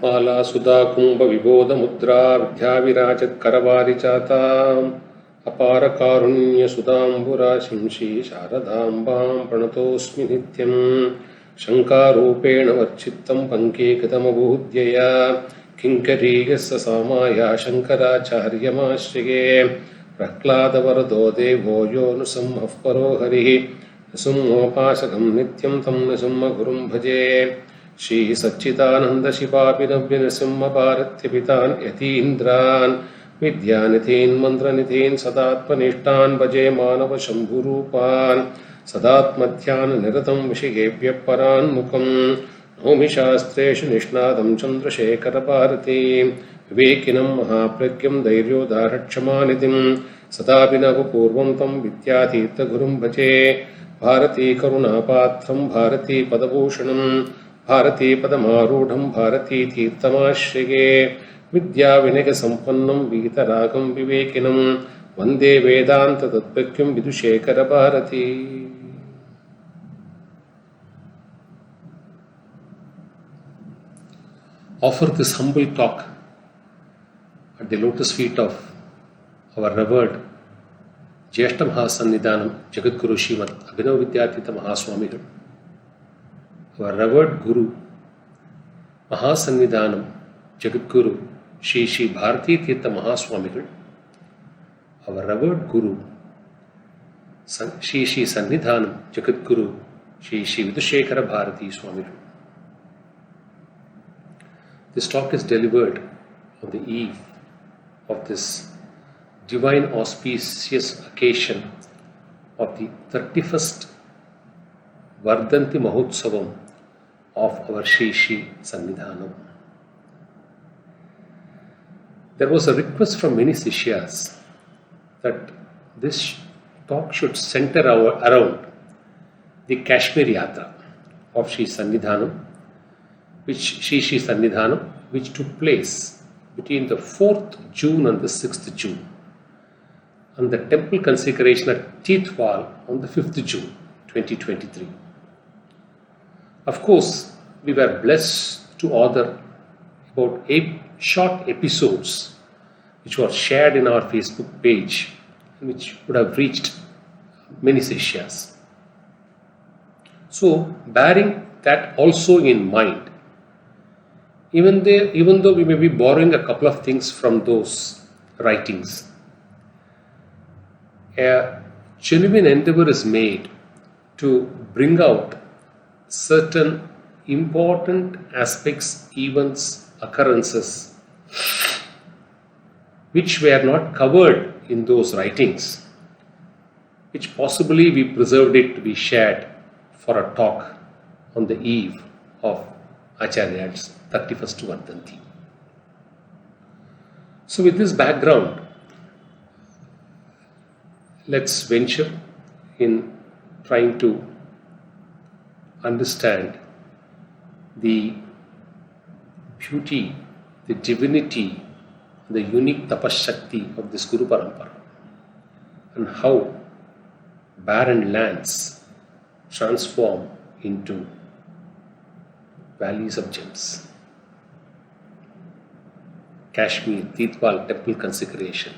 माला सुधा कुंभ विबोध मुद्रा विद्याविराजत् करवारिजाताम् अपार कारुण्य सुधाम्बुराशिं श्री शारदाम्बां प्रणतोऽस्मि नित्यम् शङ्कारूपेण वर्चित्तं पङ्कीकृतमबूद्यया किङ्करीयस्य सामाया शङ्कराचार्यमाश्रये प्रह्लादवरदो देवो यो नृसिंहः परो हरिः नृसिंहोपासकं नित्यं तं नृसिंहगुरुं भजे श्री सच्चिदानंद शिवाभिनव्य नृसिंहभारत्यपितान् यतीन्द्रान् विद्यानिधीन् मन्त्रनिधीन् सदात्मनिष्ठान् भजे मानव शम्भुरूपान् सदात्मध्याननिरतं विषयेभ्यः परान्मुखम् नौमि शास्त्रेषु निष्णातं चन्द्रशेखरभारतीं विवेकिनं महाप्रज्ञं धैर्योदारक्षमानिधिं सदाभिनवपूर्वं तं विद्यातीर्थगुरुं भजे भारतीकरुणापात्रं भारतीपदभूषणं भारतीपदमारूढं भारतीतीर्थमाश्रये विद्याविनयसम्पन्नं वीतरागं विवेकिनं वन्दे वेदान्ततत्त्वज्ञं विदुशेखरभारती. Offer this humble talk at the lotus feet of our revered Jyeshta Mahasannidhanam Jagadguru Srimad Abhinav Vidyatita Mahaswamigal, our revered Guru Mahasannidhanam Jagadguru Shri Shri Bharati Tirtha Mahaswamigal, our revered Guru Shri Shri Sannidhanam Jagadguru Shri Shri Vidushekara Bharati Swamigal. This talk is delivered on the eve of this divine auspicious occasion of the 31st Vardhanti Mahotsavam of our Shri Shri Sannidhanam. There was a request from many Sishyas that this talk should center around the Kashmir Yatra of Shri Sannidhanam, which took place between the 4th June and the 6th June, and the temple consecration at Tithwal on the 5th June 2023. Of course, we were blessed to author about 8 short episodes which were shared in our Facebook page and which would have reached many Sishyas. So, bearing that also in mind, even though we may be borrowing a couple of things from those writings, a genuine endeavor is made to bring out certain important aspects, events, occurrences which were not covered in those writings, which possibly we preserved it to be shared for a talk on the eve of Acharya's 31st Vardhanti. So with this background, let's venture in trying to understand the beauty, the divinity, the unique tapashakti of this Guru Parampara, and how barren lands transform into valleys of gems. Kashmir Tithwal temple consecration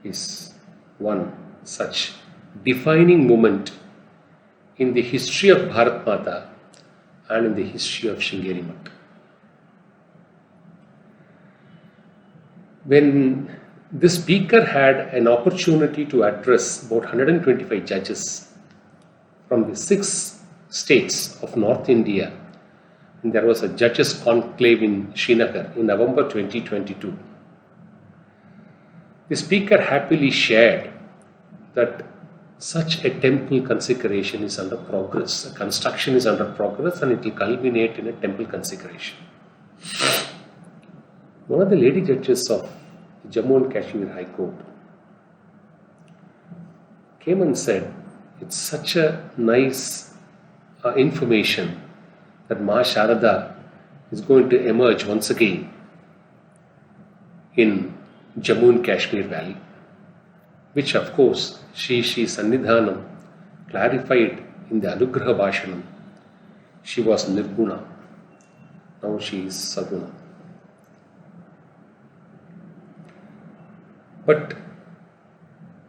is one such defining moment in the history of Bharat Mata and in the history of Sringeri Math. When the speaker had an opportunity to address about 125 judges from the 6 states of North India, and there was a judges conclave in Srinagar in November 2022, the speaker happily shared that such a temple consecration is under progress, the construction is under progress, and it will culminate in a temple consecration. One of the lady judges of the Jammu and Kashmir High Court came and said, it's such a nice information that Ma Sharada is going to emerge once again in Jammu and Kashmir Valley, which of course Shri Shri Sannidhanam clarified in the Anugraha Bhashanam. She was Nirguna, now she is Saguna. But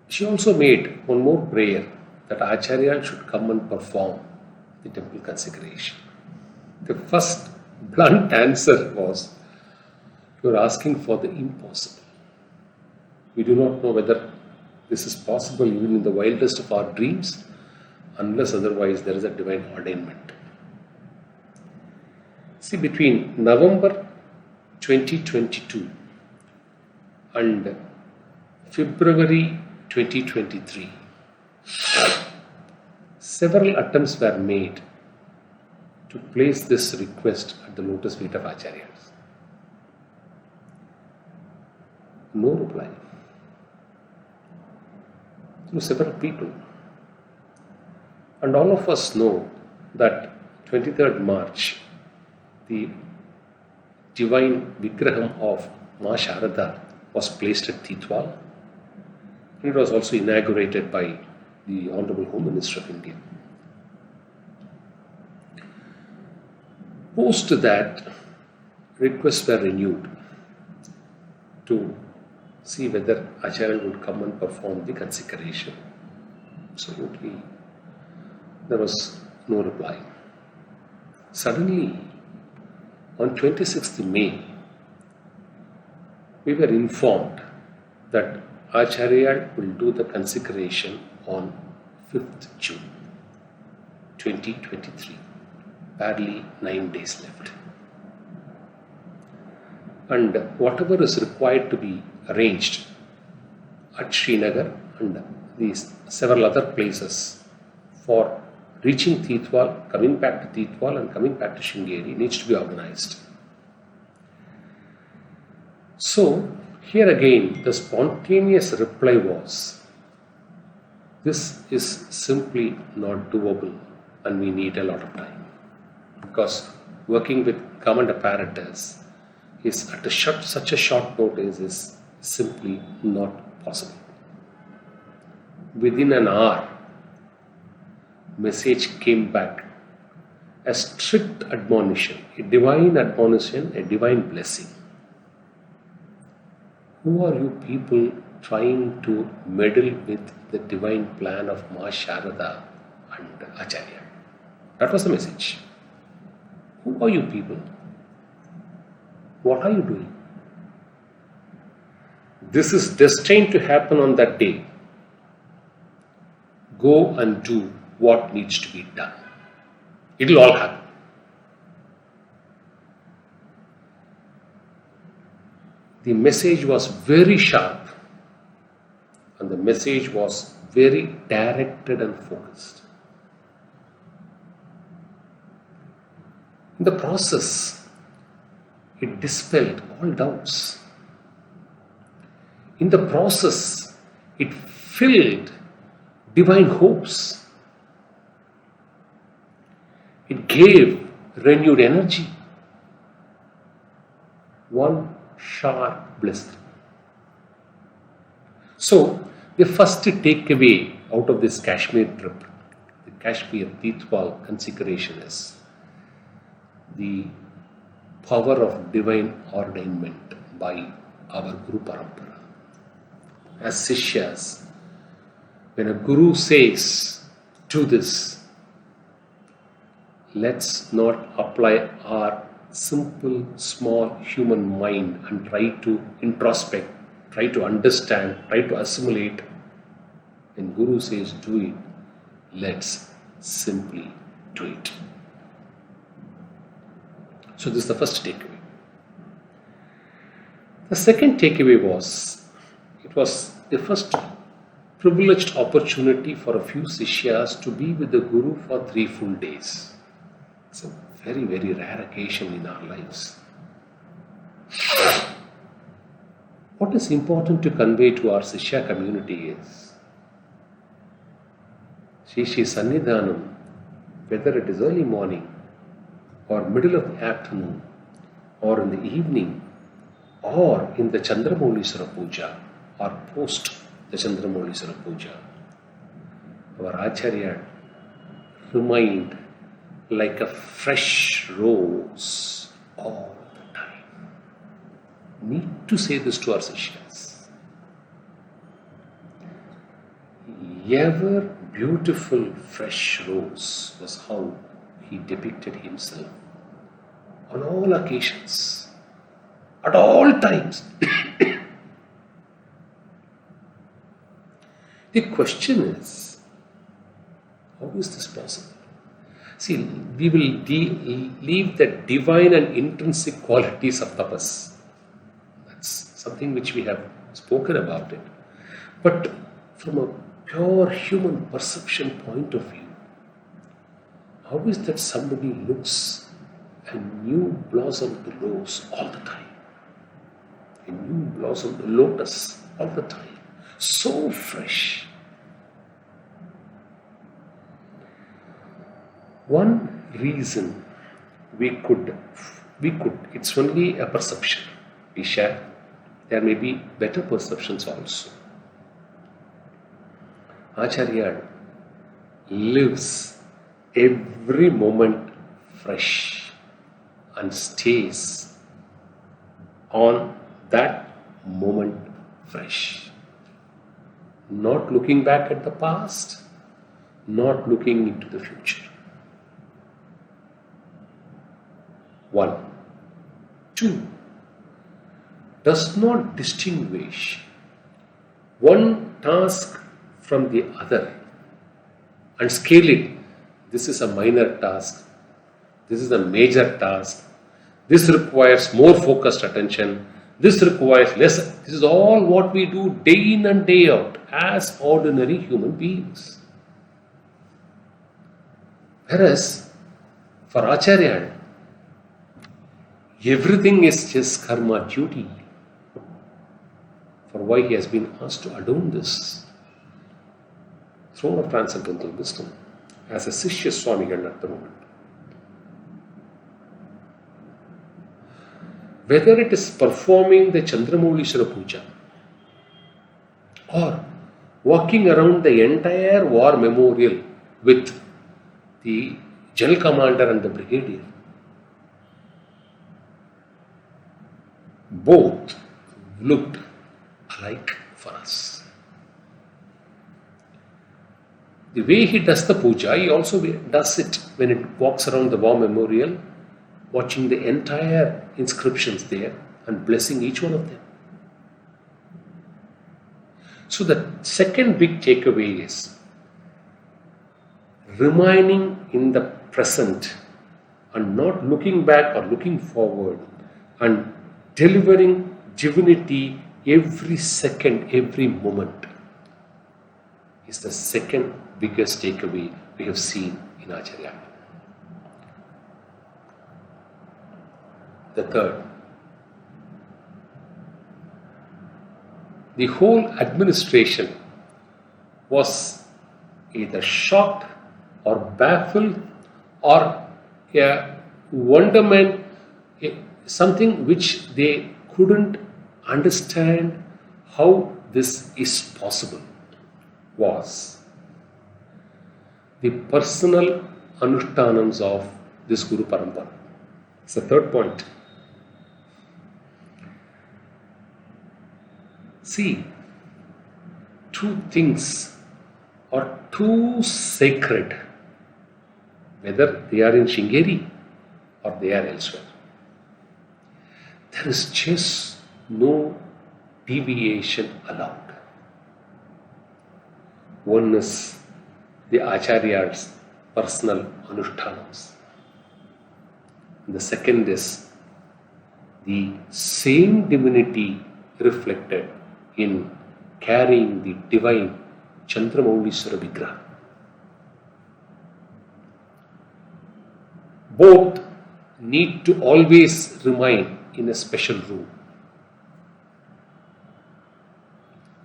she also made one more prayer that Acharya should come and perform the temple consecration. The first blunt answer was, you are asking for the impossible. We do not know whether this is possible even in the wildest of our dreams, unless otherwise there is a divine ordainment. See, between November 2022 and February 2023, several attempts were made to place this request at the lotus feet of Acharyas. No reply. Through several people. And all of us know that 23rd March, the divine Vigraham of Ma Sharada was placed at Titwal. It was also inaugurated by the Honorable Home Minister of India. Post that, requests were renewed to see whether Acharya would come and perform the consecration. Absolutely, there was no reply. Suddenly, on 26th May, we were informed that Acharya will do the consecration on 5th June 2023. Barely 9 days left. And whatever is required to be arranged at Srinagar and these several other places for reaching Titwal, coming back to Titwal and coming back to Sringeri needs to be organized. So, here again, the spontaneous reply was, this is simply not doable and we need a lot of time. Because working with government apparatus is at such a short notice is simply not possible. Within an hour, message came back, a strict admonition, a divine admonition, a divine blessing. Who are you people trying to meddle with the divine plan of Ma Sharada and Acharya? That was the message. Who are you people? What are you doing? This is destined to happen on that day. Go and do what needs to be done. It will all happen. The message was very sharp and the message was very directed and focused. In the process, it dispelled all doubts. In the process, it filled divine hopes. It gave renewed energy. One sharp blessing. So, the first takeaway out of this Kashmir trip, the Kashmir Titwal consecration, is the power of divine ordainment by our Guru Parampara. As Sishyas, when a Guru says, do this, let's not apply our simple, small human mind and try to introspect, try to understand, try to assimilate. When Guru says do it, let's simply do it. So this is the first takeaway. The second takeaway was, it was the first privileged opportunity for a few Sishyas to be with the Guru for 3 full days. It's a very, very rare occasion in our lives. What is important to convey to our Sishya community is, Shri Sannidhanam, whether it is early morning or middle of the afternoon or in the evening or in the Chandramoliswara Puja or post the Chandramoliswara Puja, our Acharya remained like a fresh rose all the time. Need to say this to our Sishyas. ever beautiful fresh rose was how he depicted himself on all occasions, at all times. The question is, how is this possible? See, we will leave the divine and intrinsic qualities of tapas. That's something which we have spoken about it. But from a pure human perception point of view, how is that somebody looks a new blossom to rose all the time? A new blossom to lotus all the time. So fresh. One reason we could, it's only a perception we share. There may be better perceptions also. Acharya lives every moment fresh and stays on that moment fresh. Not looking back at the past, not looking into the future. 1. 2. Does not distinguish one task from the other and scale it. This is a minor task. This is a major task. This requires more focused attention. This requires less. This is all what we do day in and day out as ordinary human beings. Whereas for Acharya, everything is just karma duty, for why he has been asked to adorn this throne of transcendental wisdom as a Sishya Swamigal at the moment. Whether it is performing the Chandramoulishwara Puja or walking around the entire war memorial with the General Commander and the Brigadier, both looked alike for us. The way he does the puja, he also does it when it walks around the war memorial, watching the entire inscriptions there and blessing each one of them. So the second big takeaway is remaining in the present and not looking back or looking forward, and delivering divinity every second, every moment is the second biggest takeaway we have seen in Acharya. The third, the whole administration was either shocked or baffled or a wonderment, something which they couldn't understand how this is possible, was the personal anushtanams of this Guru Parampara. It's the third point. See, two things are too sacred, whether they are in Shringeri or they are elsewhere. There is just no deviation allowed. One is the Acharya's personal anushtanams. And the second is the same divinity reflected in carrying the divine Chandramoulishwara Vigraha. Both need to always remain in a special room.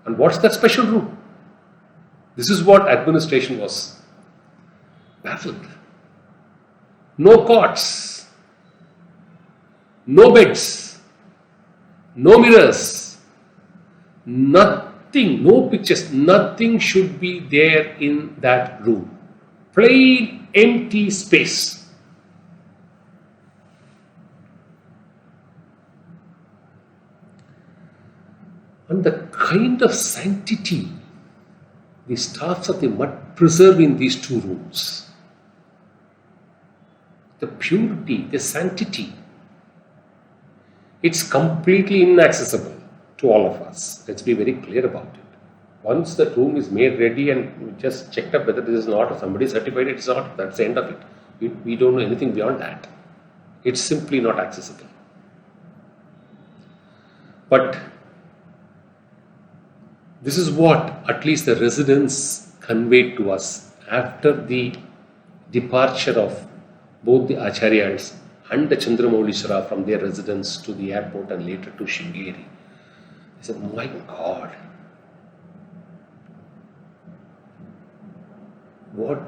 And what's that special room? This is what administration was baffled. No cots, no beds, no mirrors, nothing, no pictures, nothing should be there in that room. Plain, empty space. And the kind of sanctity the staffs of the mutt preserve in these two rooms the purity, the sanctity. It's completely inaccessible to all of us. Let's be very clear about it. Once the room is made ready and we just checked up whether this is not or somebody certified it's not, that's the end of it. We don't know anything beyond that. It's simply not accessible. But this is what at least the residents conveyed to us after the departure of both the Acharyas and the Chandramoulishwara from their residence to the airport and later to Sringeri. They said, my God, what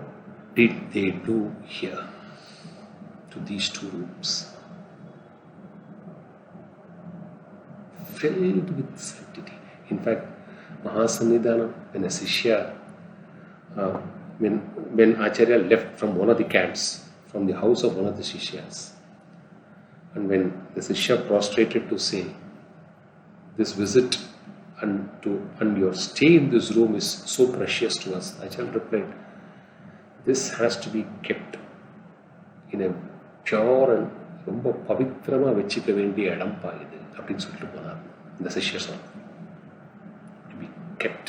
did they do here to these two rooms? Filled with sanctity. In fact, Mahasanidhanam, when a Sishya, when Acharya left from one of the camps, from the house of one of the Shishyas, and when the Sishya prostrated to say, this visit and your stay in this room is so precious to us, Acharya replied, this has to be kept in a pure and ரொம்ப பவித்திரமா வச்சுக்க வேண்டிய இடம்பா இது அப்படின்னு சொல்லிட்டு போனார் இந்த சிஷ்யர் சொன்னார். To be kept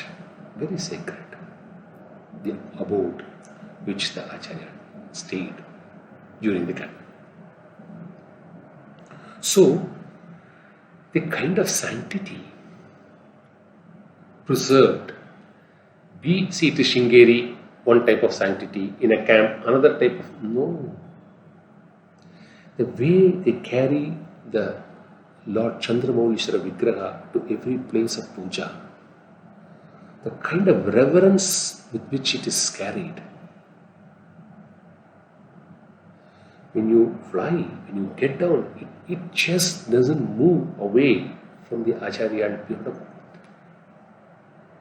very sacred, the abode which the Acharya stayed during the camp. So, the kind of sanctity preserved, we see it is Sringeri, one type of sanctity, in a camp, another type of, no. The way they carry the Lord Chandramoulishwara Vigraha to every place of puja, the kind of reverence with which it is carried. When you fly, when you get down, it just doesn't move away from the Acharya and beyond.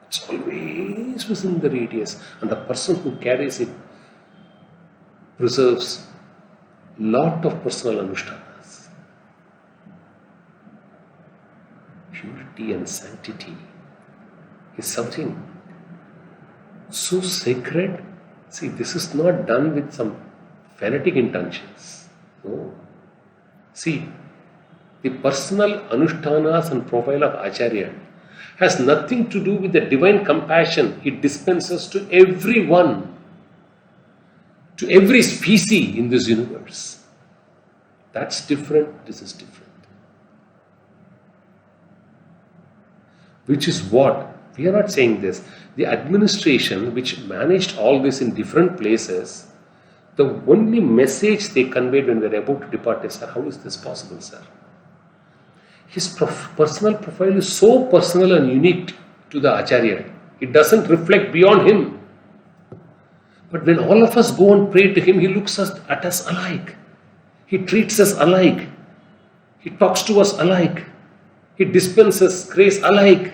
It's always within the radius, and the person who carries it preserves lot of personal anushtanas. Purity and sanctity is something so sacred. See, this is not done with some fanatic intentions. No. See, the personal anushtanas and profile of Acharya has nothing to do with the divine compassion he dispenses to everyone, to every species in this universe. That's different, this is different. Which is what, we are not saying this, the administration which managed all this in different places, the only message they conveyed when we were about to depart is, sir, how is this possible, sir? His personal profile is so personal and unique to the Acharya. It doesn't reflect beyond him. But when all of us go and pray to him, he looks at us alike. He treats us alike. He talks to us alike. He dispenses grace alike.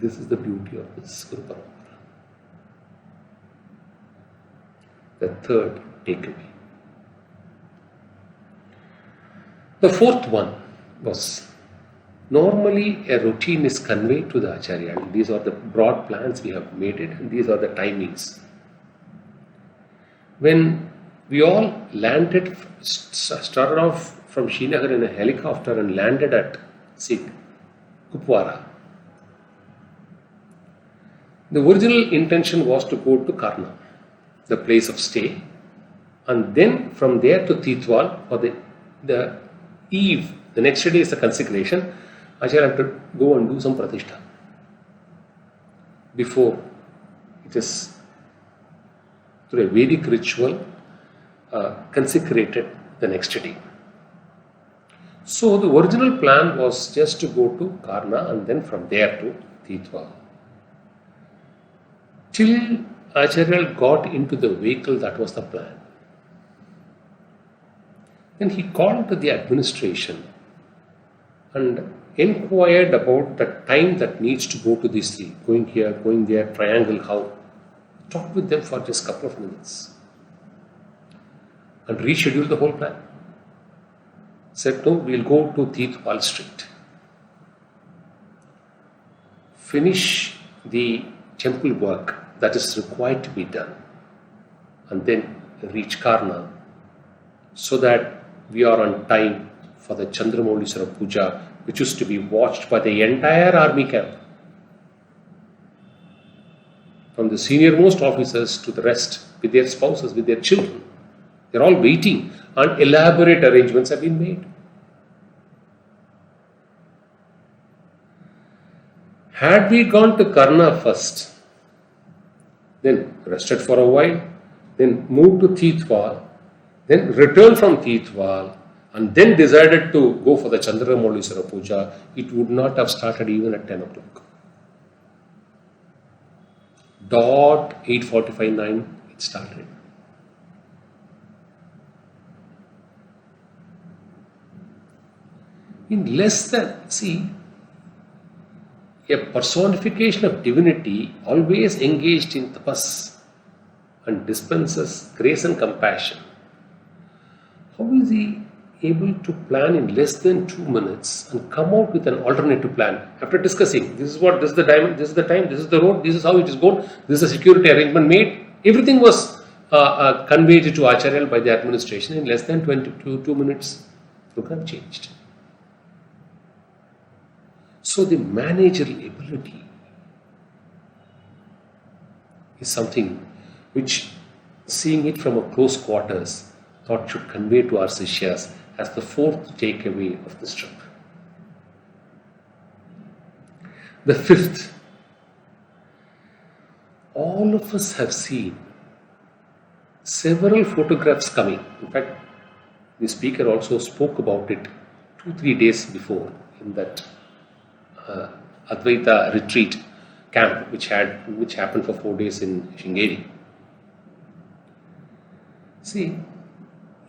This is the beauty of this Guru Parampara. The third takeaway. The fourth one was, normally a routine is conveyed to the Acharya, and these are the broad plans we have made it, and these are the timings. When we all landed, started off from Srinagar in a helicopter and landed at Kupwara, the original intention was to go to Karna, the place of stay, and then from there to Titwal for the eve. The next day is the consecration. Acharya have to go and do some pratishtha before it is through a Vedic ritual consecrated the next day. So the original plan was just to go to Karna and then from there to Titwal. Till Acharya got into the vehicle, that was the plan. Then he called to the administration and inquired about the time that needs to go to these three, going here, going there, triangle, how. Talked with them for just a couple of minutes and rescheduled the whole plan. Said, no, we'll go to Titwal Street. finish the temple work that is required to be done, and then reach Karna, so that we are on time for the Chandramoliswara Puja, which is to be watched by the entire army camp, from the senior-most officers to the rest, with their spouses, with their children. They're all waiting, and elaborate arrangements have been made. Had we gone to Karna first, then rested for a while, then moved to Tithwal, then returned from Tithwal, and then decided to go for the Chandramoliswara Puja, it would not have started even at 10 o'clock. Dot 8:45-9, it started. In less than, see, a personification of divinity always engaged in tapas and dispenses grace and compassion. How is he able to plan in less than 2 minutes and come out with an alternative plan after discussing this is the time, this is the road, this is how it is going, this is a security arrangement made? Everything was conveyed to Acharya by the administration. In less than 2 minutes, program changed. So the managerial ability is something which, seeing it from a close quarters, thought should convey to our Sishyas as the fourth takeaway of this trip. The fifth, all of us have seen several photographs coming. In fact, the speaker also spoke about it 2-3 days before in that Advaita retreat camp which happened for 4 days in Shringeri. See,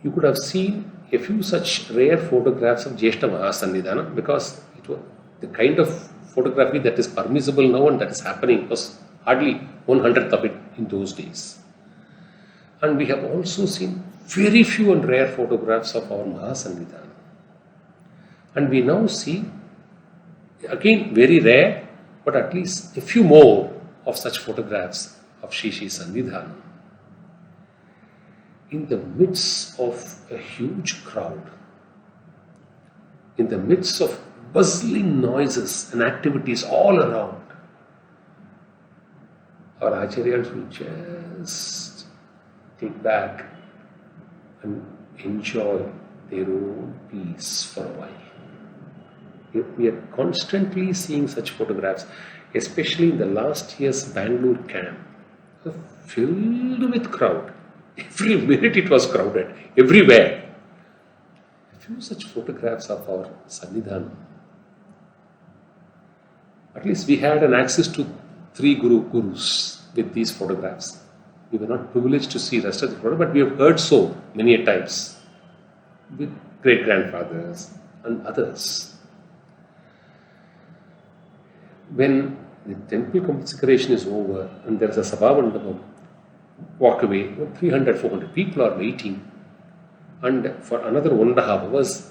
you could have seen a few such rare photographs of Jyeshta Mahasannidhana, because it was the kind of photography that is permissible now and that is happening was hardly 1/100th of it in those days. And we have also seen very few and rare photographs of our Mahasannidhana. And we now see, again very rare, but at least a few more of such photographs of Shri Shri Sannidhana. In the midst of a huge crowd, in the midst of bustling noises and activities all around, our Acharyas will just take back and enjoy their own peace for a while. We are constantly seeing such photographs, especially in the last year's Bangalore camp, filled with crowd. Every minute it was crowded, everywhere. A few such photographs of our Sannidhana. At least we had an access to 3 gurus with these photographs. We were not privileged to see rest of the photographs, but we have heard so many a times with great-grandfathers and others. When the temple consecration is over and there is a Sabhavandapam, walk away, 300-400 people are waiting, and for another 1.5 hours,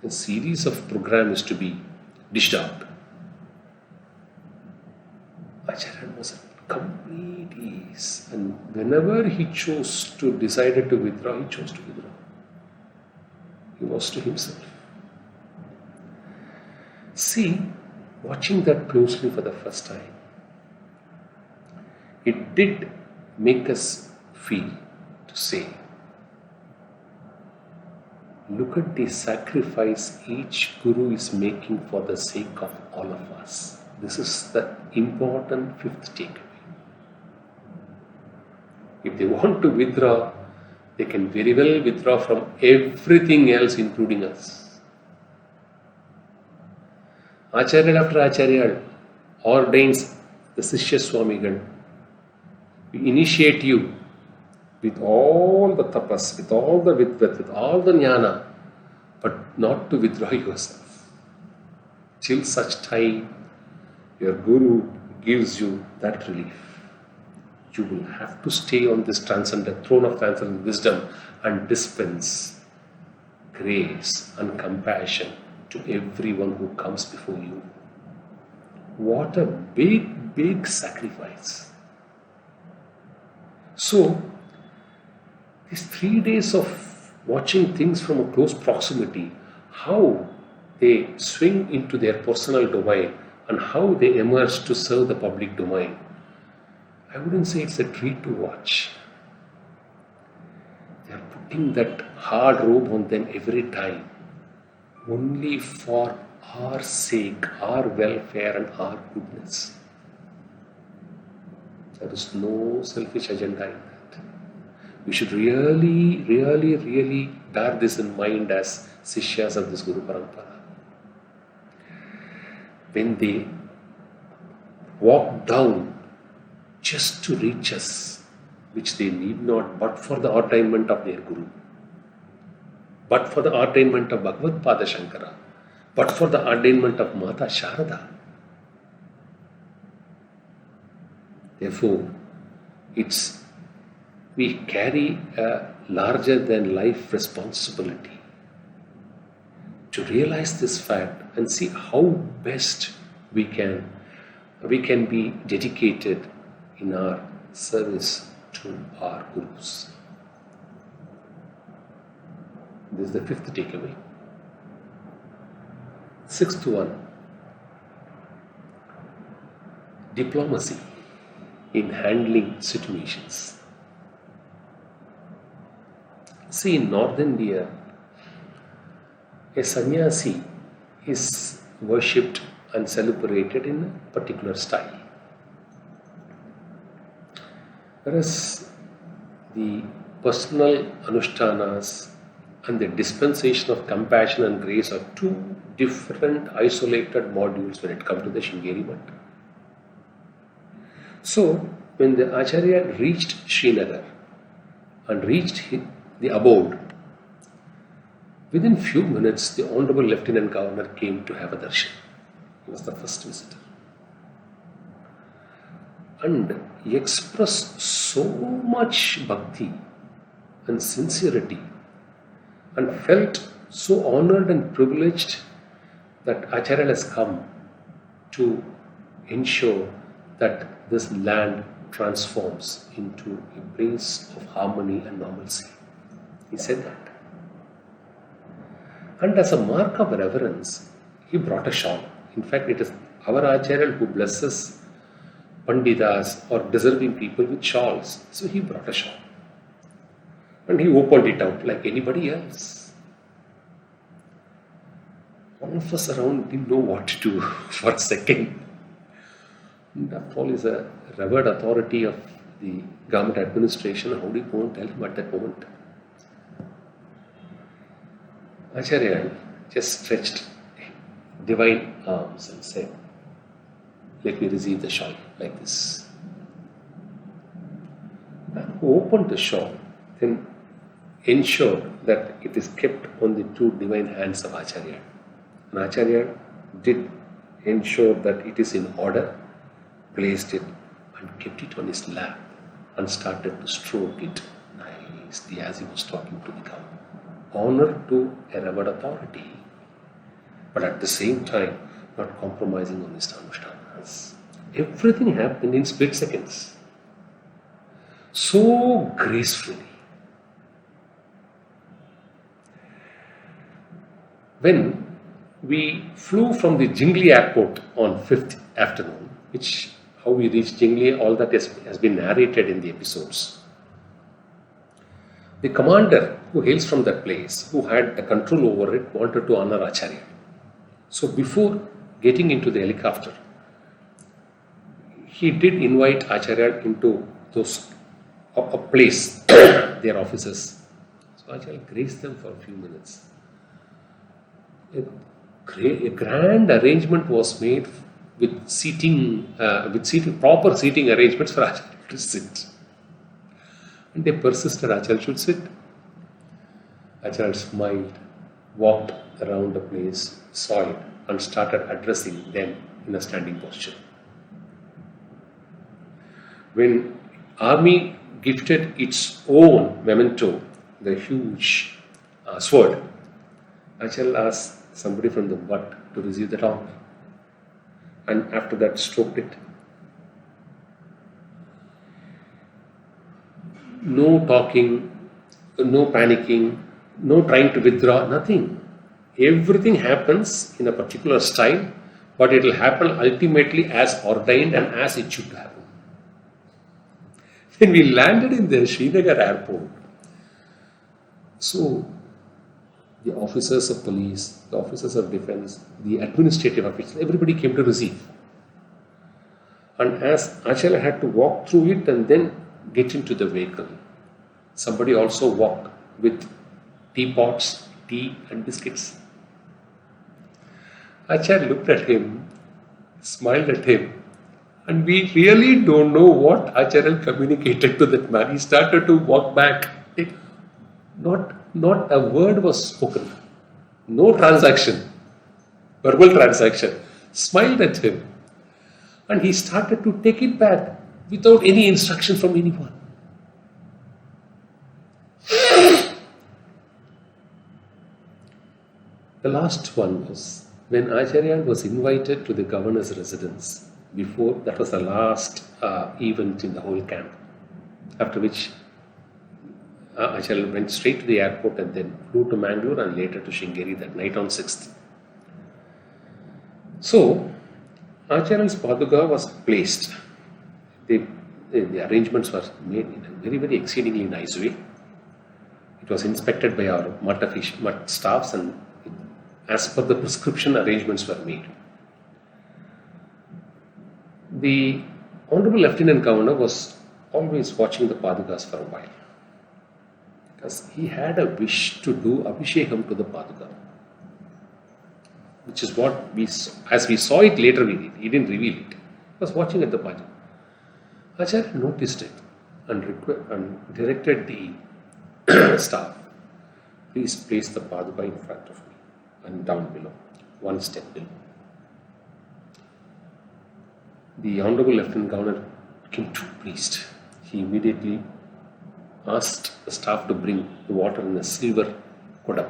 a series of programs to be dished out. Acharya was at complete ease, and whenever he decided to withdraw, he chose to withdraw. He was to himself. See, watching that closely for the first time, it did make us feel, to say, look at the sacrifice each guru is making for the sake of all of us. This is the important fifth takeaway. If they want to withdraw, they can very well withdraw from everything else, including us. Acharya after Acharya ordains the Sishya Swamigal. We initiate you with all the tapas, with all the vidvat, with all the jnana, but not to withdraw yourself. Till such time your guru gives you that relief. You will have to stay on this transcendent throne of transcendent wisdom and dispense grace and compassion to everyone who comes before you. What a big sacrifice. So, these 3 days of watching things from a close proximity, how they swing into their personal domain and how they emerge to serve the public domain, I wouldn't say it's a treat to watch. They are putting that hard robe on them every time, only for our sake, our welfare, and our goodness. There is no selfish agenda in that. We should really bear this in mind as Sishyas of this Guru Parampara. When they walk down just to reach us, which they need not, but for the ordainment of their Guru, but for the ordainment of Bhagavad Pada Shankara, but for the ordainment of Mata Sharada. Therefore, we carry a larger than life responsibility to realize this fact and see how best we can be dedicated in our service to our Gurus. This is the fifth takeaway. Sixth one, diplomacy in handling situations. See, in North India, a sannyasi is worshipped and celebrated in a particular style. Whereas the personal anushtanas and the dispensation of compassion and grace are two different isolated modules when it comes to the Shringeri Math. So, when the Acharya reached Srinagar and reached the abode, within few minutes the Honorable Lieutenant Governor came to have a darshan. He was the first visitor. And he expressed so much bhakti and sincerity and felt so honored and privileged that Acharya has come to ensure that this land transforms into a place of harmony and normalcy. He said that. And as a mark of reverence, he brought a shawl. In fact, it is our Acharya who blesses Panditas or deserving people with shawls. So he brought a shawl. And he opened it out like anybody else. All of us around didn't know what to do for a second. And after all, he's a revered authority of the government administration. How do you go and tell him at that moment? Acharya just stretched divine arms and said, "Let me receive the shawl," like this. And who opened the shawl, then ensured that it is kept on the two divine hands of Acharya. And Acharya did ensure that it is in order, placed it and kept it on his lap and started to stroke it nicely as he was talking to the cow. Honor to a revered authority, but at the same time not compromising on his anushtanas. Everything happened in split seconds, so gracefully. When we flew from the Jingli airport on 5th afternoon, which how we reached Jingli, all that has been narrated in the episodes. The commander who hails from that place, who had the control over it, wanted to honor Acharya. So before getting into the helicopter, he did invite Acharya into a place, their offices. So Acharya graced them for a few minutes. A grand arrangement was made with proper seating arrangements for Acharya to sit. And they persisted, Acharya should sit. Acharya smiled, walked around the place, saw it, and started addressing them in a standing posture. When army gifted its own memento, the huge sword, Acharya asked somebody from the butt to receive that honor. and after that stroked it. No talking, no panicking, no trying to withdraw, nothing. Everything happens in a particular style, but it will happen ultimately as ordained and as it should happen. When we landed in the Srinagar airport, so the officers of police, the officers of defense, the administrative officials, everybody came to receive. And as Acharya had to walk through it and then get into the vehicle, somebody also walked with teapots, tea and biscuits. Acharya looked at him, smiled at him, and we really don't know what Acharya communicated to that man. He started to walk back. Not a word was spoken. No transaction, verbal transaction. Smiled at him. And he started to take it back without any instruction from anyone. The last one was when Acharya was invited to the governor's residence. Before, that was the last event in the whole camp. After which Acharya went straight to the airport and then flew to Mangalore and later to Sringeri that night on 6th. So, Acharya's Paduka was placed. The arrangements were made in a very, very exceedingly nice way. It was inspected by our mutt staffs, and as per the prescription, arrangements were made. The Honorable Lieutenant Governor was always watching the Padukas for a while, because he had a wish to do Abhishekam to the Paduka, which is what as we saw it later, he didn't reveal it. He was watching at the Paduka. Acharya noticed it and directed the staff, please place the Paduka in front of me and down below, one step below. The Honorable Lieutenant Governor became too pleased. He immediately asked the staff to bring the water in a silver kodam.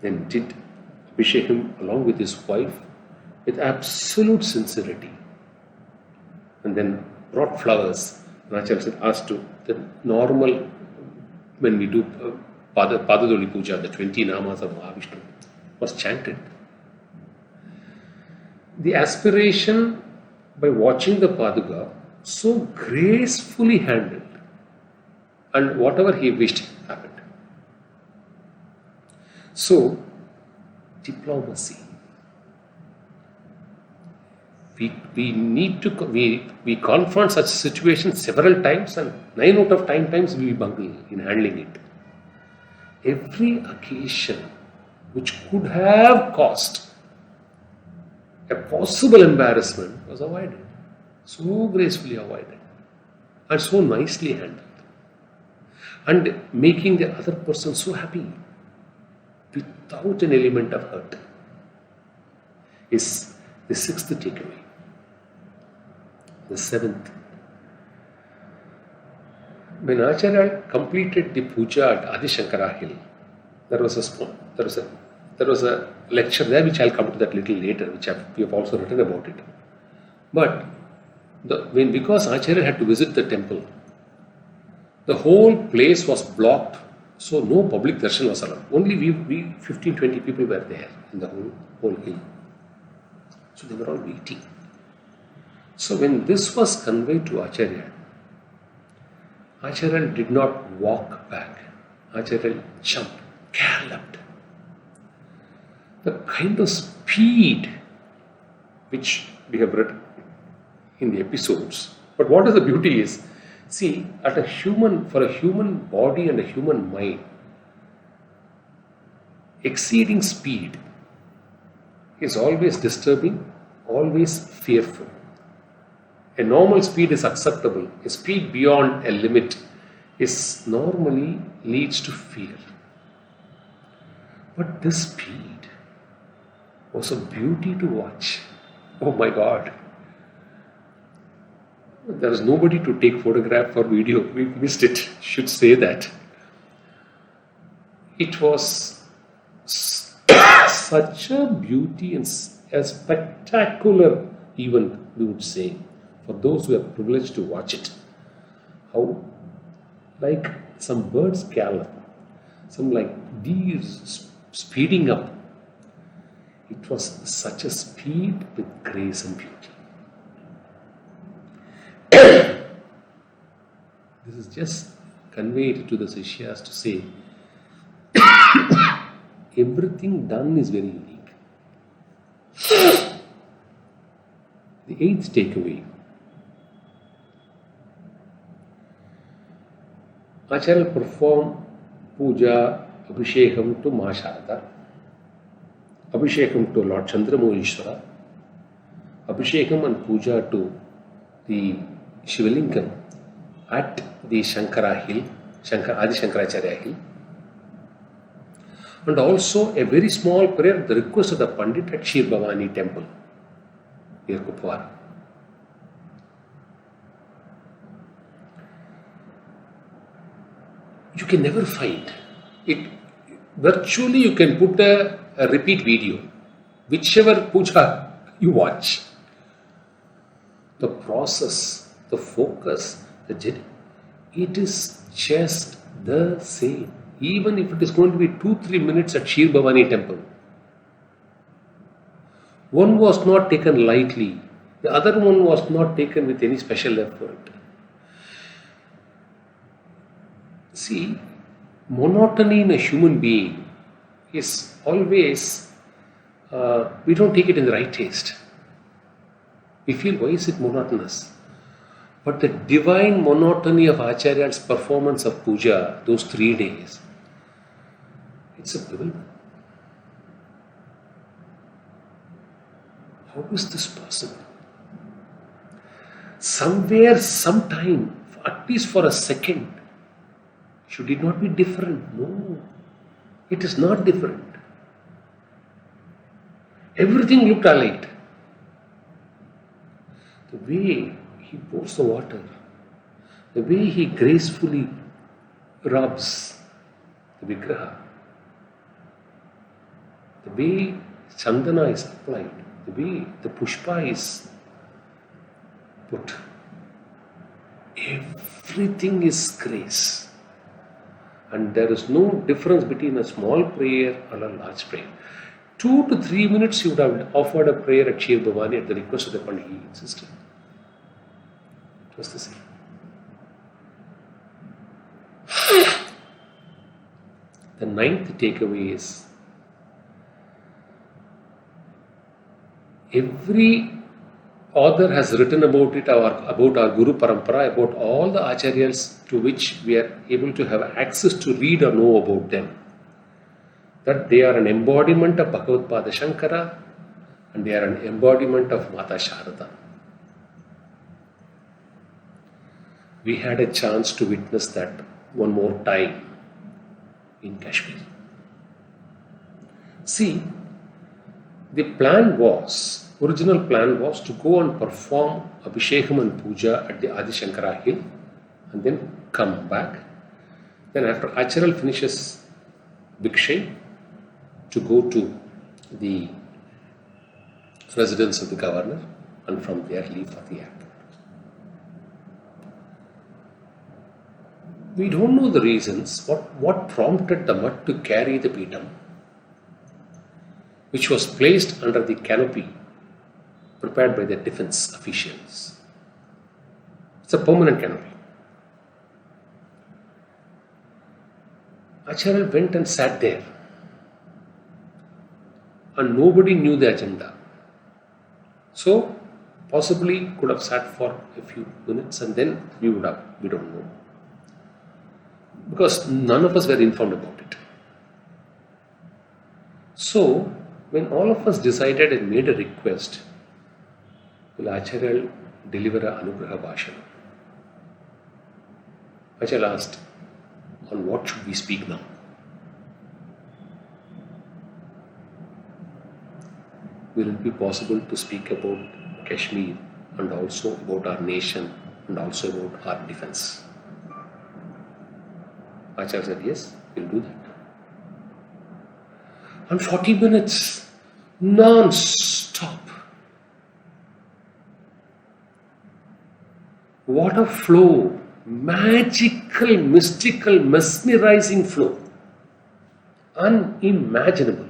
Then did Abhishekam along with his wife with absolute sincerity. And then brought flowers. And Acharya said, asked to the normal, when we do Padadoli Puja, the 20 namas of Mahavishnu was chanted. The aspiration by watching the Paduka so gracefully handled, and whatever he wished happened. So, diplomacy. We need to, we confront such situations several times, and 9 out of 10 times we bungle in handling it. Every occasion which could have caused a possible embarrassment was avoided. So gracefully avoided. And so nicely handled. And making the other person so happy without an element of hurt is the 6th takeaway. The 7th. When Acharya completed the puja at Adi Shankara Hill, there was a lecture there, which I'll come to that little later, which we have also written about it. But because Acharya had to visit the temple, the whole place was blocked, so no public darshan was allowed. Only we 15-20 people were there in the whole hill. So they were all waiting. So when this was conveyed to Acharya, Acharya did not walk back. Acharya jumped, galloped. The kind of speed which we have read in the episodes. But what is the beauty is, see, for a human body and a human mind, exceeding speed is always disturbing, always fearful. A normal speed is acceptable. A speed beyond a limit is normally leads to fear. But this speed was a beauty to watch. Oh my God. There is nobody to take photograph or video. We missed it. Should say that. It was such a beauty and a spectacular event, we would say, for those who are privileged to watch it. How, like some birds gallop, some like deers speeding up. It was such a speed with grace and beauty. This is just conveyed to the Sishyas to say everything done is very unique. The eighth takeaway. Acharya performed puja, abhishekam to Ma Sharada, abhishekam to Lord Chandramohishwara, abhishekam and puja to the Shivalingam at the Shankara Hill, Adi Shankaracharya Hill, and also a very small prayer at the request of the Pandit at Shir Bhavani temple near Kupwara. You can never find it. Virtually, you can put a repeat video, whichever puja you watch. The process, the focus, the journey, it is just the same. Even if it is going to be 2-3 minutes at Shir Bhavani temple, one was not taken lightly, the other one was not taken with any special effort. See, monotony in a human being is always, we don't take it in the right taste. We feel, why is it monotonous? But the divine monotony of Acharya's performance of puja, those 3 days, it's a bewilderment. How is this possible? Somewhere, sometime, at least for a second, should it not be different? No, it is not different. Everything looked alike. The way he pours the water, the way he gracefully rubs the vigraha, the way chandana is applied, the way the pushpa is put, everything is grace. And there is no difference between a small prayer and a large prayer. 2 to 3 minutes you would have offered a prayer at Shir Bhavani at the request of the Pandit. He insisted. It was the same. The 9th takeaway is every author has written about it, about our Guru Parampara, about all the Acharyas to which we are able to have access to read or know about them. That they are an embodiment of Bhagavad Pada Shankara and they are an embodiment of Mata Sharada. We had a chance to witness that one more time in Kashmir. See, the original plan was to go and perform Abhishekam and Puja at the Adi Shankara Hill and then come back. Then after Acharya finishes Bhikshay, to go to the residence of the governor and from there leave for the airport. We don't know the reasons, what prompted the mutt to carry the Peetam, which was placed under the canopy prepared by the defense officials. It's a permanent canopy. Acharya went and sat there, and nobody knew the agenda. So, possibly could have sat for a few minutes and then we don't know. Because none of us were informed about it. So, when all of us decided and made a request, will Acharya deliver a Anugraha Bhashana? Acharya asked, on what should we speak now? Will it be possible to speak about Kashmir and also about our nation and also about our defense? Acharya said, yes, we'll do that. And 40 minutes, non-stop. What a flow! Magical, mystical, mesmerizing flow. Unimaginable.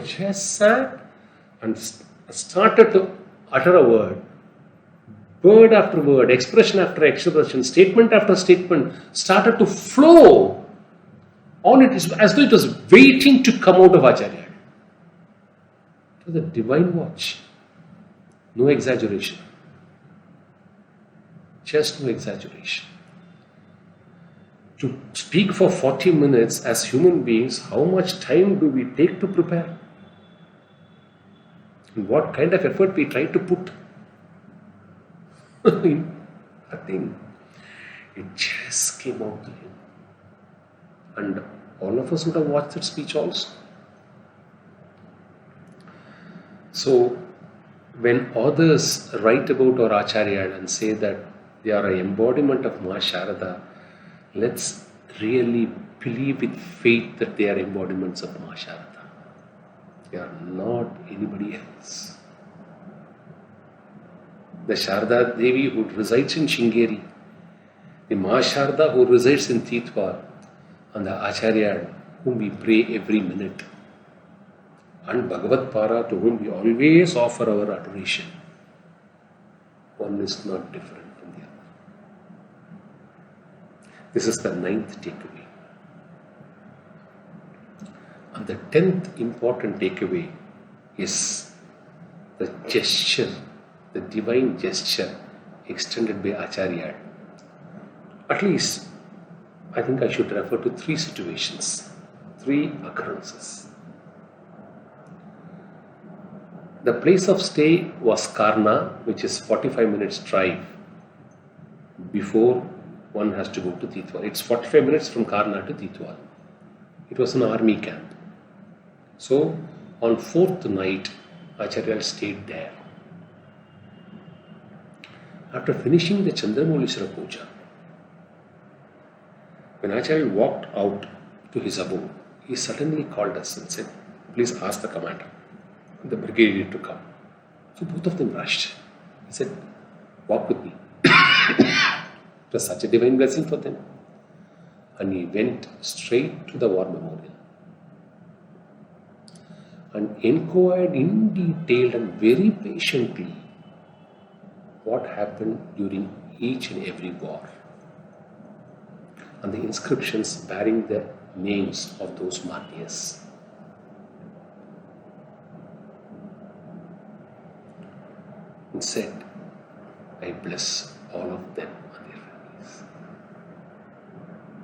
Just sat and started to utter a word after word, expression after expression, statement after statement, started to flow on it as though it was waiting to come out of Acharya. It was a divine watch. No exaggeration. Just no exaggeration. To speak for 40 minutes as human beings, how much time do we take to prepare? And what kind of effort we try to put? Nothing. It just came out to him. And all of us would have watched that speech also. So, when authors write about our Acharya and say that they are an embodiment of Ma Sharada, let's really believe with faith that they are embodiments of Ma Sharada. They are not anybody else. The Sharada Devi who resides in Shringeri, the Ma Sharada who resides in Titwar, and the Acharya whom we pray every minute, and Bhagavad Para to whom we always offer our adoration. One is not different from the other. This is the 9th takeaway. And the 10th important takeaway is the gesture, the divine gesture extended by Acharya. At least, I think I should refer to 3 situations, 3 occurrences. The place of stay was Karna, which is 45 minutes drive before one has to go to Titwar. It's 45 minutes from Karna to Titwar. It was an army camp. So, on 4th night, Acharya stayed there. After finishing the Chandramolishwara Puja, when Acharya walked out to his abode, he suddenly called us and said, "Please ask the commander, the brigadier to come." So both of them rushed. He said, "Walk with me." It was such a divine blessing for them. And he went straight to the war memorial and inquired in detail and very patiently what happened during each and every war, and the inscriptions bearing the names of those martyrs. And said, "I bless all of them and their families."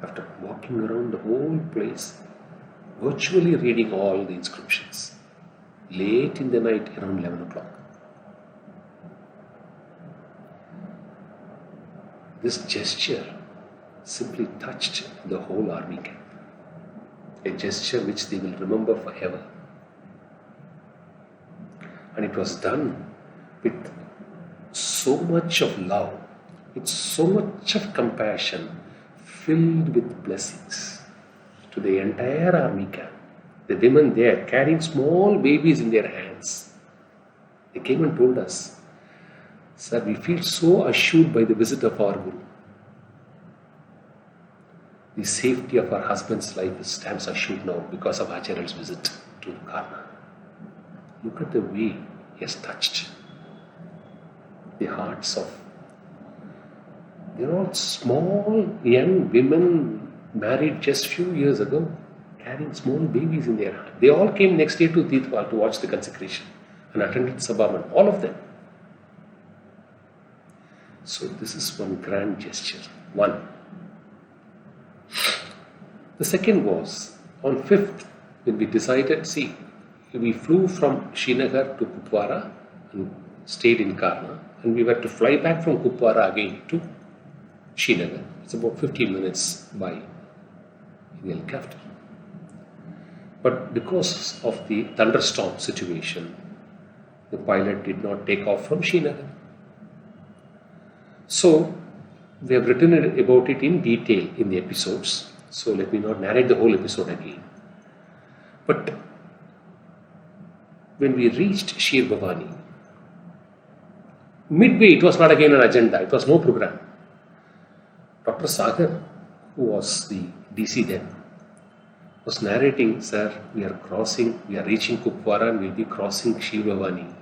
After walking around the whole place, virtually reading all the inscriptions, late in the night around 11 o'clock, this gesture simply touched the whole army camp. A gesture which they will remember forever. And it was done with so much of love, with so much of compassion, filled with blessings to the entire army camp. The women there carrying small babies in their hands, they came and told us, "Sir, we feel so assured by the visit of our Guru. The safety of our husband's life stands assured now because of Acharya's visit to Karna." Look at the way he has touched the hearts of, they're all small young women married just few years ago, carrying small babies in their hands. They all came next day to Titwar to watch the consecration and attended Sabhaman, all of them. So this is one grand gesture. One. The second was on 5th, when we decided, we flew from Srinagar to Kupwara and stayed in Karna, and we were to fly back from Kupwara again to Srinagar. It's about 15 minutes by in helicopter. But because of the thunderstorm situation, the pilot did not take off from Srinagar. So we have written about it in detail in the episodes. So let me not narrate the whole episode again. But when we reached Shir Bhavani, midway it was not again an agenda, it was no program. Dr. Sagar, who was the DC then, was narrating, sir, we are reaching Kupwara and we'll be crossing Shir Bhavani.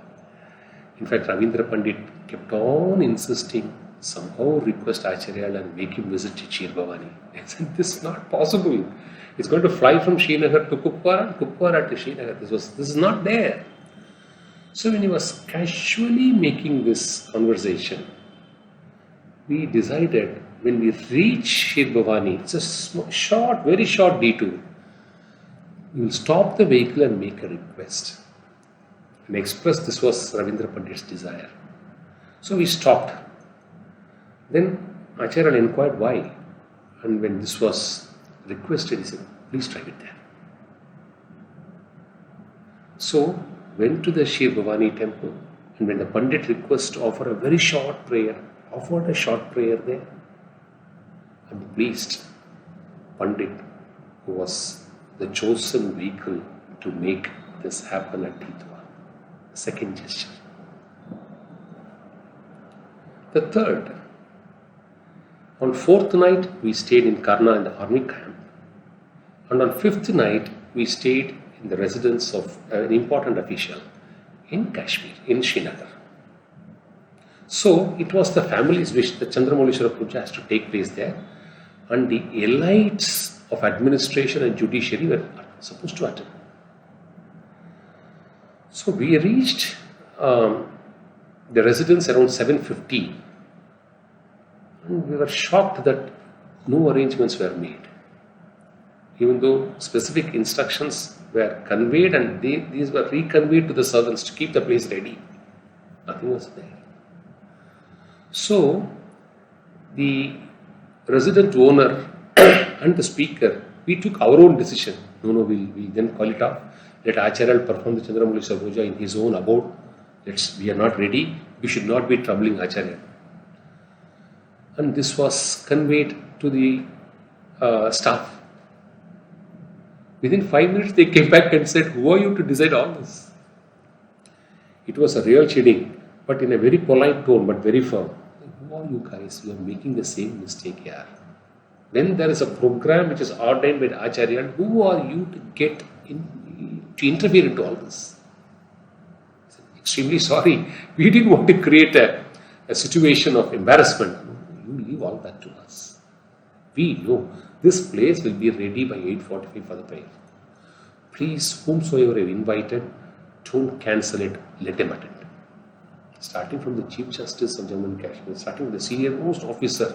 In fact, Ravindra Pandit kept on insisting, somehow request Acharya and make him visit Shir Bhavani. I said, this is not possible. It's going to fly from Srinagar to Kupwara and Kupwara to Srinagar. This is not there. So when he was casually making this conversation, we decided when we reach Shir Bhavani, it's a very short detour, we will stop the vehicle and make a request. And express this was Ravindra Pandit's desire. So we stopped. Then Acharya inquired why. And when this was requested, he said, please try it there. So went to the Shir Bhavani temple, and when the Pandit requested to offer a very short prayer, offered a short prayer there. And pleased Pandit, who was the chosen vehicle to make this happen at Tithwa. Second gesture. The third, on fourth night we stayed in Karna in the army camp, and on fifth night we stayed in the residence of an important official in Kashmir, in Srinagar. So it was the family's wish that Chandramoulishwara Puja has to take place there, and the elites of administration and judiciary were supposed to attend. So we reached the residence around 7:50, and we were shocked that no arrangements were made. Even though specific instructions were conveyed and these were reconveyed to the servants to keep the place ready, nothing was there. So the resident owner and the speaker, we took our own decision. We'll then call it off. Let Acharya perform the Chandramoulishwara Puja in his own abode. We are not ready. We should not be troubling Acharya. And this was conveyed to the staff. Within 5 minutes, they came back and said, who are you to decide all this? It was a real chiding, but in a very polite tone, but very firm. Who are you guys? You are making the same mistake here. When there is a program which is ordained by the Acharya, who are you to interfere into all this? Extremely sorry. We didn't want to create a situation of embarrassment. You leave all that to us. We know this place will be ready by 8:45 for the prayer. Please, whomsoever you have invited, don't cancel it, let them attend. Starting from the Chief Justice of Jammu and Kashmir, starting with the senior most officer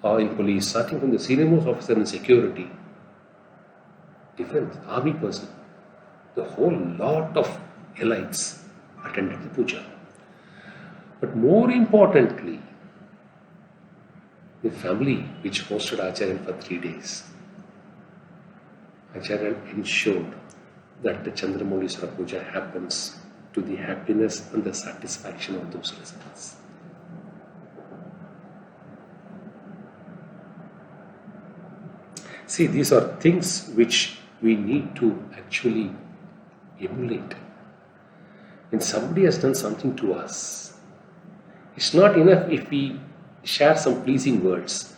in police, starting from the senior most officer in security, different army person, the whole lot of elites attended the puja. But more importantly, the family which hosted Acharya for 3 days, Acharya ensured that the Chandramoulishwara Puja happens to the happiness and the satisfaction of those residents. See, these are things which we need to actually emulate. When somebody has done something to us, it's not enough if we share some pleasing words.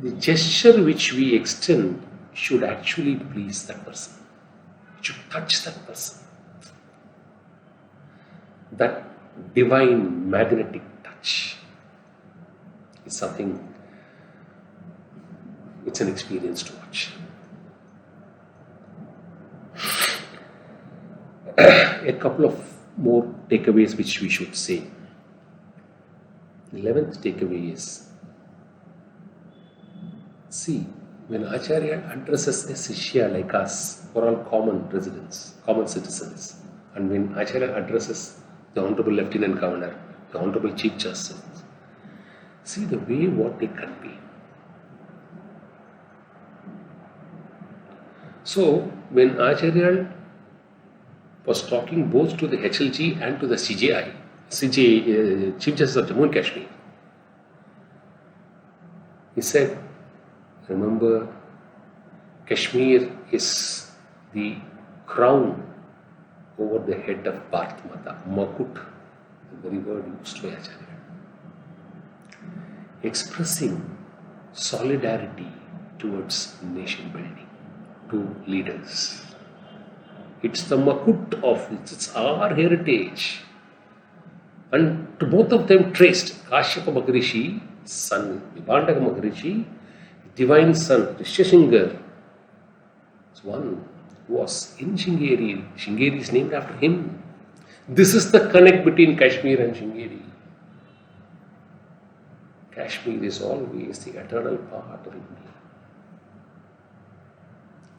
The gesture which we extend should actually please that person. It should touch that person. That divine magnetic touch is something, it's an experience to watch. A couple of more takeaways which we should say. The 11th takeaway is, see, when Acharya addresses a Shishya like us, we're all common residents, common citizens, and when Acharya addresses the Honorable Lieutenant Governor, the Honorable Chief Justice, see the way what they convey. So, when Acharya was talking both to the HLG and to the CJI, Chief Justice of Jammu and Kashmir, he said, remember, Kashmir is the crown over the head of Bharat Mata. Makut, the very word used by Acharya, expressing solidarity towards nation building to leaders. It's the Makut of it's our heritage. And to both of them traced Kashyapa Maharishi, son Vibhandaka Maharishi, divine son Rishyasingha, one who was in Shringeri. Shringeri is named after him. This is the connect between Kashmir and Shringeri. Kashmir is always the eternal part of India.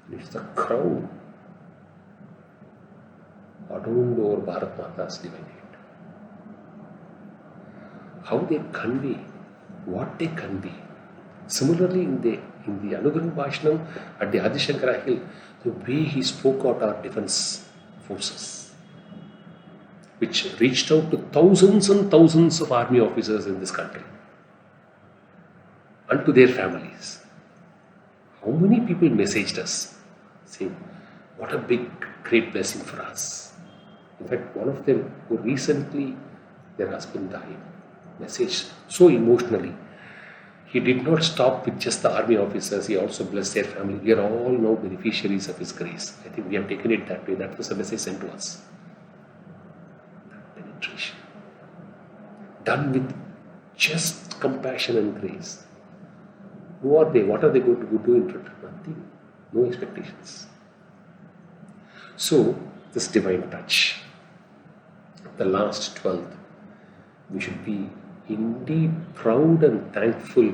And it's the crown adorned over Bharat Mata's divine head. How they convey, what they convey. Similarly, in the Anugrah Bhashanam at the Adi Shankara Hill, the way he spoke out our defense forces, which reached out to thousands and thousands of army officers in this country and to their families. How many people messaged us saying, what a big, great blessing for us. In fact, one of them who recently, their husband died, messaged so emotionally. He did not stop with just the army officers, he also blessed their family. We are all now beneficiaries of his grace. I think we have taken it that way. That was a message sent to us. Penetration. Done with just compassion and grace. Who are they? What are they going to do in return? Nothing. No expectations. So, this divine touch. The last 12th, we should be indeed proud and thankful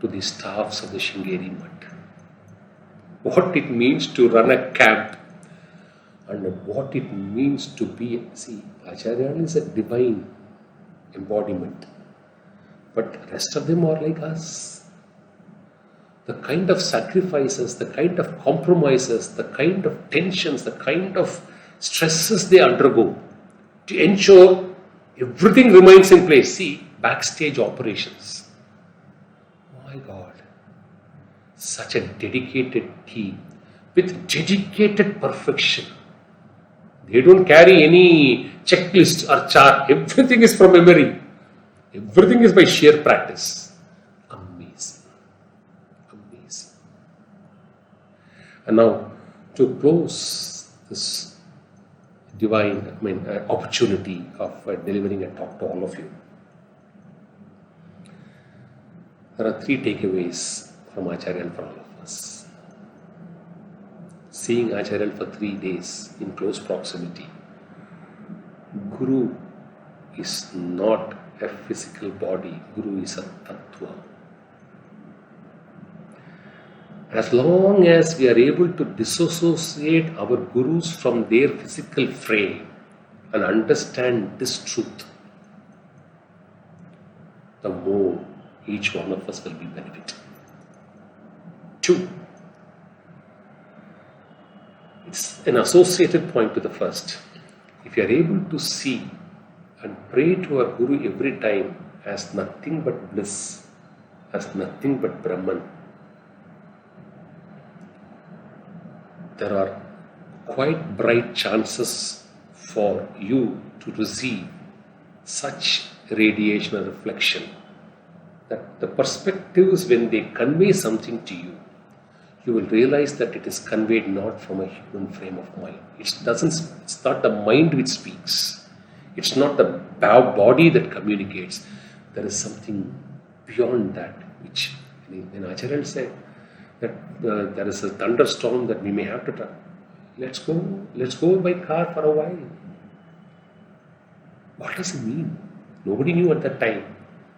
to the staffs of the Shringeri Mutt. What it means to run a camp and what it means to be, see, Acharya is a divine embodiment, but the rest of them are like us. The kind of sacrifices, the kind of compromises, the kind of tensions, the kind of stresses they undergo to ensure everything remains in place. See, backstage operations. My God, such a dedicated team with dedicated perfection. They don't carry any checklist or chart. Everything is from memory. Everything is by sheer practice. Amazing. Amazing. And now, to close this divine opportunity of delivering a talk to all of you, there are 3 takeaways from Acharya for all of us. Seeing Acharya for 3 days in close proximity, Guru is not a physical body, Guru is a tattva. As long as we are able to disassociate our Gurus from their physical frame and understand this truth, the more each one of us will be benefited. 2. It's an associated point to the first. If you are able to see and pray to our Guru every time as nothing but bliss, as nothing but Brahman, there are quite bright chances for you to receive such radiation or reflection that the perspectives, when they convey something to you, you will realize that it is conveyed not from a human frame of mind. It's not the mind which speaks. It's not the body that communicates. There is something beyond that, which when Acharya said that there is a thunderstorm that we may have to try. Let's go by car for a while. What does it mean? Nobody knew at that time.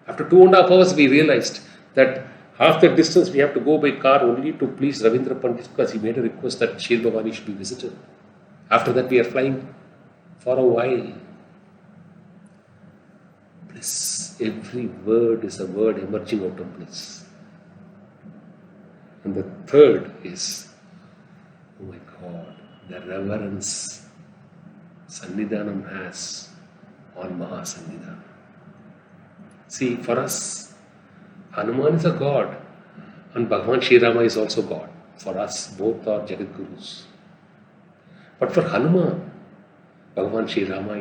After 2.5 hours, we realized that half the distance we have to go by car only to please Ravindra Pandit because he made a request that Shir Bhavani should be visited. After that, we are flying for a while. Bliss. Every word is a word emerging out of bliss. And the third is, oh my God, the reverence Sannidhanam has on Mahasannidhanam. See, for us, Hanuman is a god and Bhagavan Shri Rama is also God. For us, both are Jagat Gurus. But for Hanuman, Bhagavan Sri Rama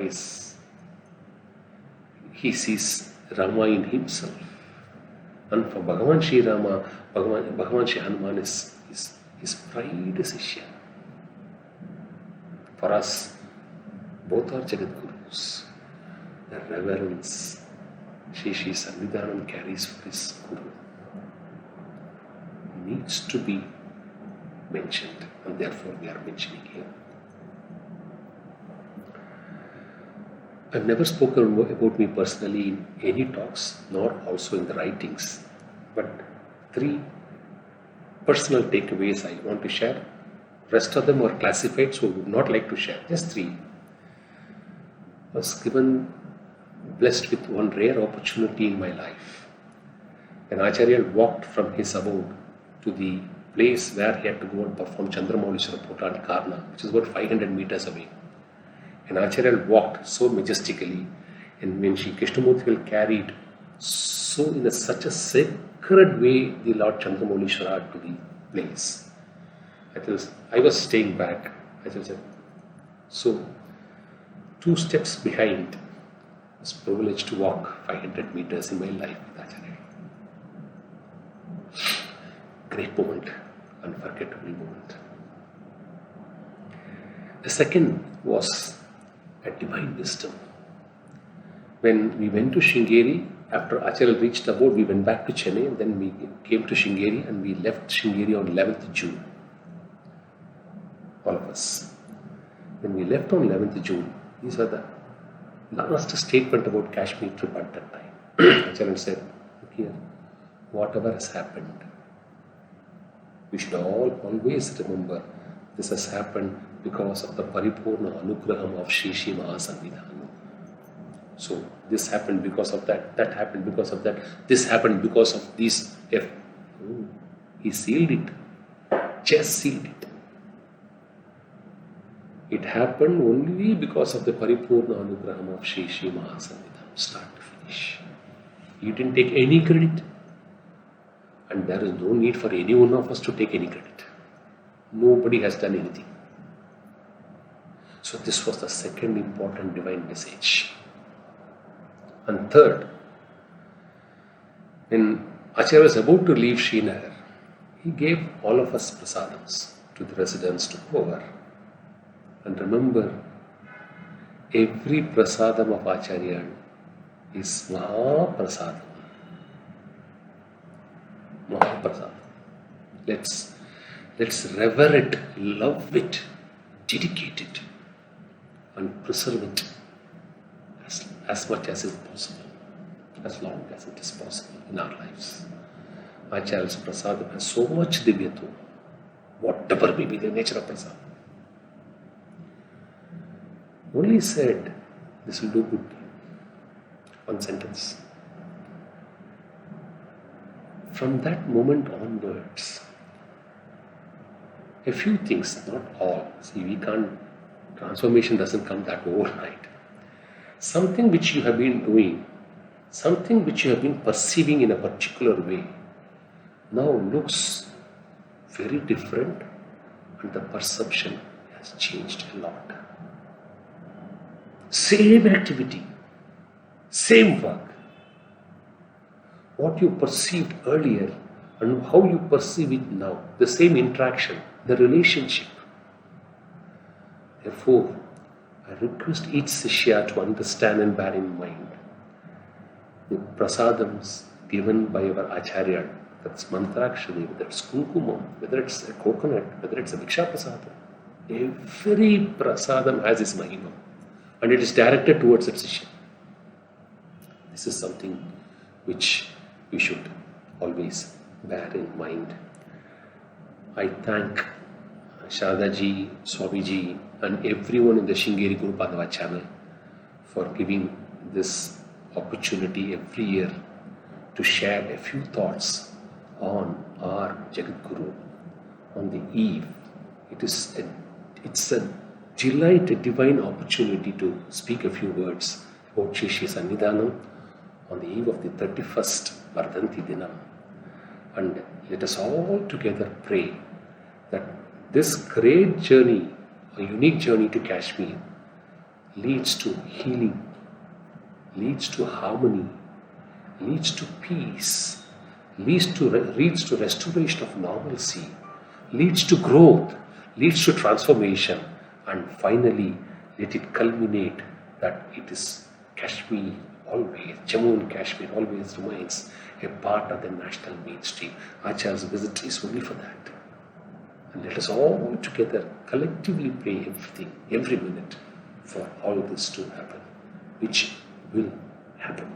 he sees Rama in himself. And for Bhagavan Sri Rama, Bhagavan Sri Hanuman is his pride Sishya. For us, both are Jagat Gurus. The reverence Shri Sannidhanam carries for his Guru needs to be mentioned, and therefore we are mentioning here. I've never spoken about me personally in any talks, nor also in the writings, but 3 personal takeaways I want to share. Rest of them are classified, so I would not like to share. Just 3. I was blessed with one rare opportunity in my life. When Acharya walked from his abode to the place where he had to go and perform Chandramaulishwara Puja at Karna, which is about 500 meters away. And Acharya walked so majestically, and when Shri Krishnamurti carried so in such a sacred way the Lord Chandramaulishwara to the place. I was staying back. I said, so 2 steps behind, I was privileged to walk 500 meters in my life with Acharya. Great moment, unforgettable moment. The second was a divine wisdom. When we went to Sringeri, after Acharya reached the abode, we went back to Chennai, and then we came to Sringeri, and we left Sringeri on 11th June. All of us. When we left on 11th June, these are the last statement about Kashmir trip at that time. Acharya said, look here, whatever has happened, we should always remember this has happened because of the Paripurna Anugraham of Shri Shri Mahasannidhanam. So this happened because of that happened because of that, this happened because of this. He sealed it, just sealed it. It happened only because of the Paripurna Anugraham of Shri Shri Mahasannidhanam, start to finish. You didn't take any credit, and there is no need for any one of us to take any credit. Nobody has done anything. So this was the second important divine message. And third, when Acharya was about to leave Srinagar, he gave all of us prasadams to the residents to go over. And remember, every prasadam of Acharya is Mahaprasadam. Mahaprasadam. Let's revere it, love it, dedicate it, and preserve it as much as is possible, as long as it is possible in our lives. Acharya's prasadam has so much divyatvam, whatever may be the nature of prasadam. Only said, this will do good. One sentence. From that moment onwards, a few things, not all. See, transformation doesn't come that overnight. Something which you have been doing, something which you have been perceiving in a particular way, now looks very different, and the perception has changed a lot. Same activity, same work. What you perceived earlier and how you perceive it now, the same interaction, the relationship. Therefore, I request each Sishya to understand and bear in mind the prasadams given by our Acharya, that's Mantrakshari, whether it's Kunkumam, whether it's a coconut, whether it's a Viksha Prasadam. Every prasadam has its mahima, and it is directed towards its Sishya. This is something which we should always bear in mind. I thank Shardaji, Swamiji, and everyone in the Sringeri Guru Padava channel for giving this opportunity every year to share a few thoughts on our Jagat Guru on the eve. It's a delight, a divine opportunity to speak a few words about Shri Shri Sannidhanam on the eve of the 31st Vardhanti Dinam. And let us all together pray that this great journey, a unique journey to Kashmir, leads to healing, leads to harmony, leads to peace, leads to restoration of normalcy, leads to growth, leads to transformation, and finally let it culminate that it is Kashmir always, Jammu and Kashmir always remains a part of the national mainstream. Achar's visit is only for that. And let us all together collectively pray everything, every minute, for all this to happen, which will happen.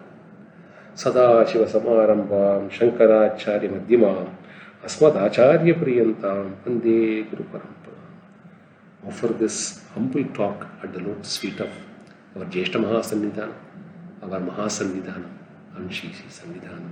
Sadashiva Samarambam Shankaracharya Madhyamam Asmadacharya Priyantam Vande Guru Paramparam. Offer this humble talk at the lotus feet of our Jeshta Mahasannidhanam, our Mahasannidhanam, and Shri Sannidhanam.